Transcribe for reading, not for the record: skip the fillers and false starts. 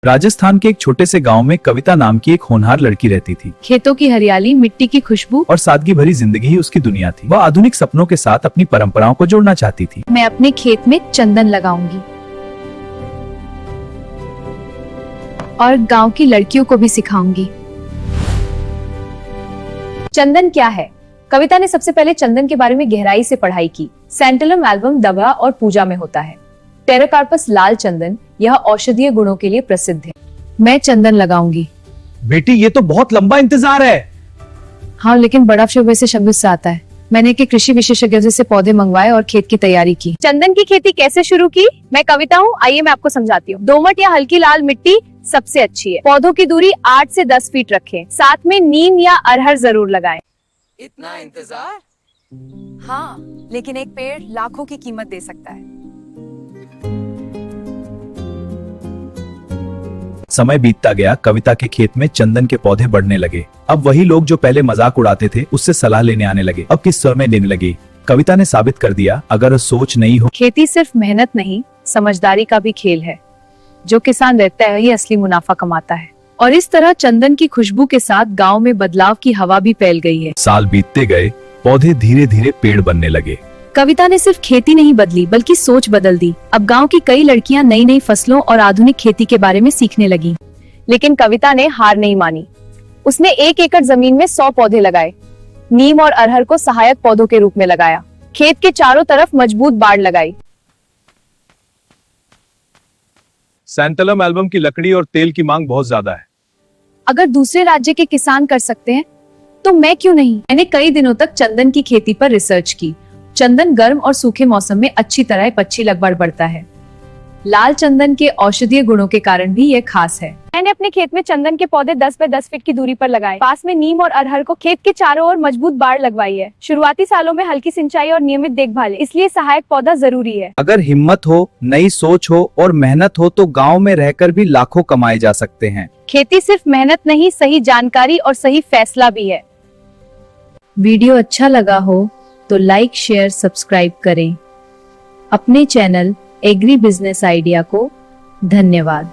राजस्थान के एक छोटे से गांव में कविता नाम की एक होनहार लड़की रहती थी। खेतों की हरियाली, मिट्टी की खुशबू और सादगी भरी जिंदगी ही उसकी दुनिया थी। वह आधुनिक सपनों के साथ अपनी परंपराओं को जोड़ना चाहती थी। मैं अपने खेत में चंदन लगाऊंगी और गांव की लड़कियों को भी सिखाऊंगी। चंदन क्या है? कविता ने सबसे पहले चंदन के बारे में गहराई से पढ़ाई की। सैंटलम एल्बम दवा और पूजा में होता है। टेराकार्पस लाल चंदन, यह औषधीय गुणों के लिए प्रसिद्ध है। मैं चंदन लगाऊंगी। बेटी, ये तो बहुत लंबा इंतजार है। हाँ, लेकिन बड़ा शब्द से शब्द से आता है। मैंने एक कृषि विशेषज्ञ से पौधे मंगवाए और खेत की तैयारी की। चंदन की खेती कैसे शुरू की? मैं कविता हूँ, आइए मैं आपको समझाती हूँ। दोमट या हल्की लाल मिट्टी सबसे अच्छी है। पौधों की दूरी 8 से 10 फीट रखें। साथ में नीम या अरहर जरूर लगाएं। इतना इंतजार? हाँ, लेकिन एक पेड़ लाखों की कीमत दे सकता है। समय बीतता गया। कविता के खेत में चंदन के पौधे बढ़ने लगे। अब वही लोग जो पहले मजाक उड़ाते थे उससे सलाह लेने आने लगे। अब किस समय लेने लगे। कविता ने साबित कर दिया, अगर सोच नहीं हो। खेती सिर्फ मेहनत नहीं, समझदारी का भी खेल है। जो किसान रहता है वही असली मुनाफा कमाता है। और इस तरह चंदन की खुशबू के साथ गांव में बदलाव की हवा भी फैल गई है। साल बीतते गए, पौधे धीरे धीरे पेड़ बनने लगे। कविता ने सिर्फ खेती नहीं बदली, बल्कि सोच बदल दी। अब गांव की कई लड़कियां नई नई फसलों और आधुनिक खेती के बारे में सीखने लगी। लेकिन कविता ने हार नहीं मानी। उसने 1 एकड़ जमीन में 100 पौधे लगाए। नीम और अरहर को सहायक पौधों के रूप में लगाया। खेत के चारों तरफ मजबूत बाड़ लगाई। सैंटलम एल्बम की लकड़ी और तेल की मांग बहुत ज्यादा है। अगर दूसरे राज्य के किसान कर सकते हैं तो मैं क्यों नहीं। मैंने कई दिनों तक चंदन की खेती पर रिसर्च की। चंदन गर्म और सूखे मौसम में अच्छी तरह पक्षी लगभग बढ़ता है। लाल चंदन के औषधीय गुणों के कारण भी यह खास है। मैंने अपने खेत में चंदन के पौधे 10 बाय 10 फीट की दूरी पर लगाए। पास में नीम और अरहर को खेत के चारों ओर मजबूत बाड़ लगवाई है। शुरुआती सालों में हल्की सिंचाई और नियमित देखभाल, इसलिए सहायक पौधा जरूरी है। अगर हिम्मत हो, नई सोच हो और मेहनत हो तो गांव में रहकर भी लाखों कमाए जा सकते हैं। खेती सिर्फ मेहनत नहीं, सही जानकारी और सही फैसला भी है। वीडियो अच्छा लगा हो तो लाइक, शेयर, सब्सक्राइब करें अपने चैनल एग्री बिजनेस आइडिया को। धन्यवाद।